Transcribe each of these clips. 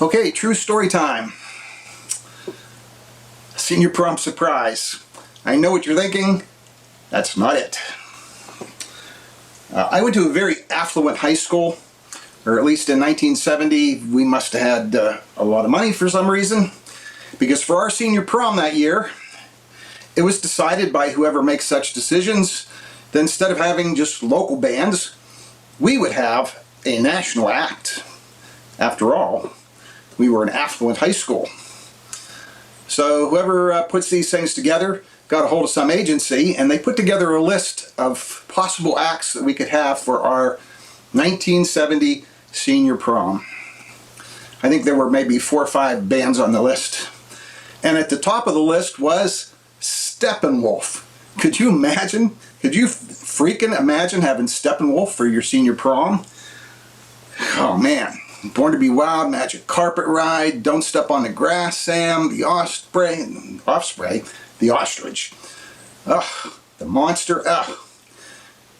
Okay, true story time. Senior prom surprise. I know what you're thinking. That's not it. I went to a very affluent high school, or at least in 1970 we must have had a lot of money for some reason, because for our senior prom that year it was decided by whoever makes such decisions that instead of having just local bands, we would have a national act. After all, we were an affluent high school. So whoever puts these things together got a hold of some agency, and they put together a list of possible acts that we could have for our 1970 senior prom. I think there were maybe 4 or 5 bands on the list. And at the top of the list was Steppenwolf. Could you imagine? Could you freaking imagine having Steppenwolf for your senior prom? Oh man. Born to be Wild, Magic Carpet Ride, Don't Step on the Grass, Sam, The Offspring, The Ostrich. Ugh, The Monster. Ugh.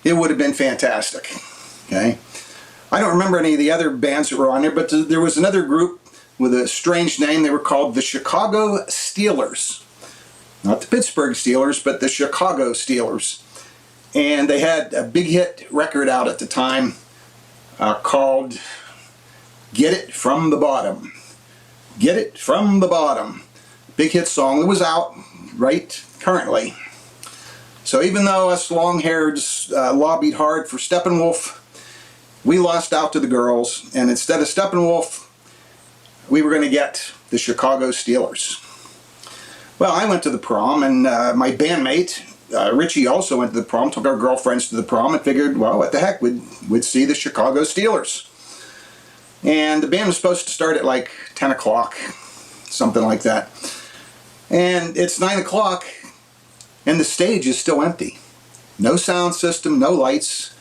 It would have been fantastic. Okay. I don't remember any of the other bands that were on there, but there was another group with a strange name. They were called the Chicago Steelers. Not the Pittsburgh Steelers, but the Chicago Steelers. And they had a big hit record out at the time called Get It From the Bottom. Get It From the Bottom. Big hit song that was out right currently. So even though us long-haireds lobbied hard for Steppenwolf, we lost out to the girls, and instead of Steppenwolf, we were going to get the Chicago Steelers. Well, I went to the prom, and my bandmate, Richie, also went to the prom, took our girlfriends to the prom, and figured, well, what the heck, we'd see the Chicago Steelers. And the band was supposed to start at like 10 o'clock, something like that. And it's 9 o'clock, and the stage is still empty. No sound system, no lights,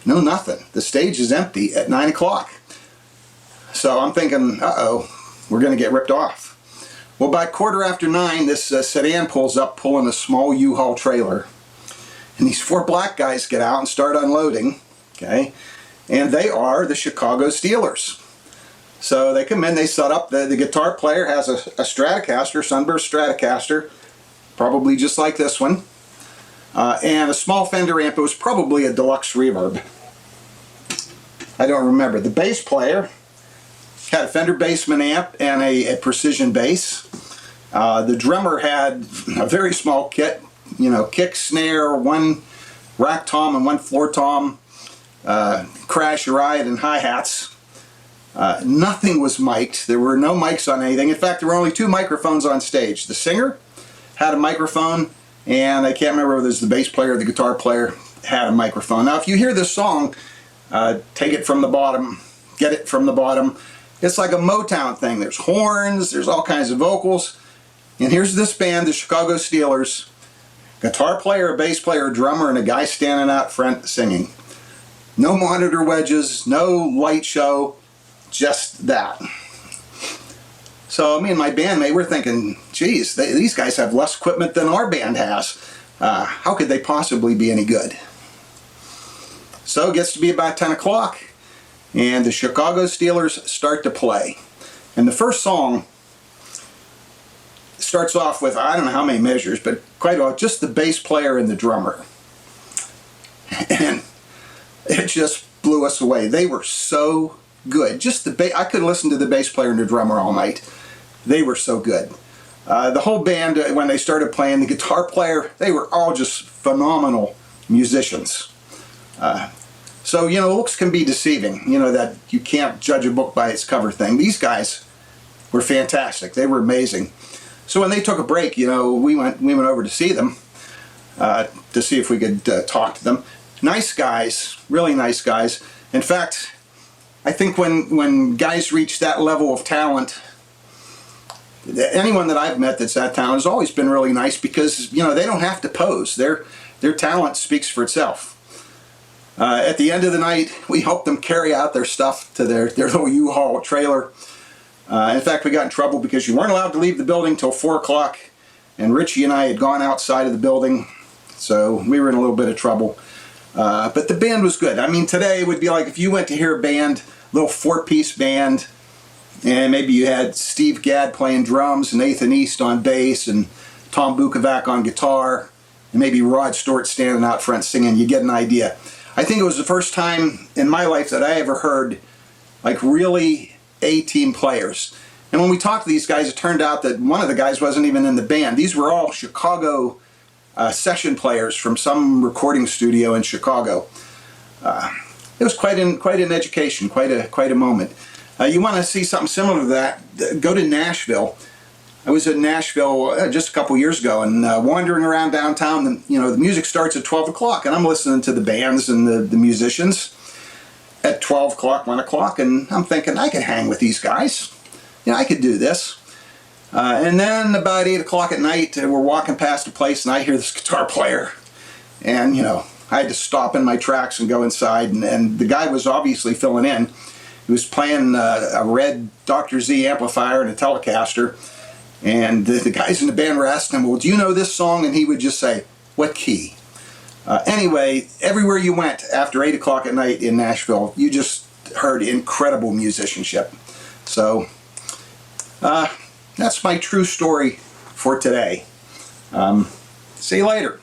no nothing. The stage is empty at 9 o'clock. So I'm thinking, uh-oh, we're going to get ripped off. Well, by 9:15, this sedan pulls up, pulling a small U-Haul trailer. And these 4 black guys get out and start unloading, okay? And they are the Chicago Steelers. So they come in, they set up, the guitar player has a Stratocaster, Sunburst Stratocaster, probably just like this one, and a small Fender amp. It was probably a deluxe reverb. I don't remember. The bass player had a Fender Bassman amp and a precision bass. The drummer had a very small kit, you know, kick, snare, 1 rack tom and 1 floor tom, crash, ride, and hi-hats. Nothing was mic'd. There were no mics on anything. In fact, there were only 2 microphones on stage. The singer had a microphone, and I can't remember whether it was the bass player or the guitar player had a microphone. Now, if you hear this song, Take It From the Bottom, Get It From the Bottom, it's like a Motown thing. There's horns, there's all kinds of vocals. And here's this band, the Chicago Steelers, guitar player, a bass player, a drummer, and a guy standing out front singing. No monitor wedges, no light show, just that. So me and my bandmate were thinking, geez, these guys have less equipment than our band has. How could they possibly be any good? So it gets to be about 10 o'clock, and the Chicago Steelers start to play. And the first song starts off with, I don't know how many measures, but quite a lot, just the bass player and the drummer. And it just blew us away. They were so good. Just the I could listen to the bass player and the drummer all night. They were so good. The whole band, when they started playing, the guitar player, they were all just phenomenal musicians. So, you know, looks can be deceiving. You know, that you can't judge a book by its cover thing. These guys were fantastic. They were amazing. So when they took a break, you know, we went over to see them, to see if we could talk to them. Nice guys, really nice guys. In fact, I think when guys reach that level of talent, anyone that I've met that's that talent has always been really nice, because, you know, they don't have to pose. Their talent speaks for itself. At the end of the night, we helped them carry out their stuff to their little U-Haul trailer. In fact, we got in trouble because you weren't allowed to leave the building till 4 o'clock, and Richie and I had gone outside of the building, so we were in a little bit of trouble. But the band was good. I mean, today it would be like if you went to hear a band, little 4-piece band, And maybe you had Steve Gadd playing drums, Nathan East on bass, and Tom Bukovac on guitar, and maybe Rod Stewart standing out front singing. You get an idea. I think it was the first time in my life that I ever heard like really A-team players. And when we talked to these guys, it turned out that one of the guys wasn't even in the band. These were all Chicago session players from some recording studio in Chicago. It was quite an education, quite a moment. You want to see something similar to that, go to Nashville. I was in Nashville just a couple years ago, and wandering around downtown, and, the music starts at 12 o'clock, and I'm listening to the bands and the musicians at 12 o'clock, 1 o'clock, and I'm thinking, I could hang with these guys. I could do this. And then about 8 o'clock at night, we're walking past a place, and I hear this guitar player, and, I had to stop in my tracks and go inside, and the guy was obviously filling in. He was playing a red Dr. Z amplifier and a Telecaster, and the guys in the band were asking him, well, do you know this song? And he would just say, what key? Anyway, everywhere you went after 8 o'clock at night in Nashville, you just heard incredible musicianship. So, that's my true story for today. See you later.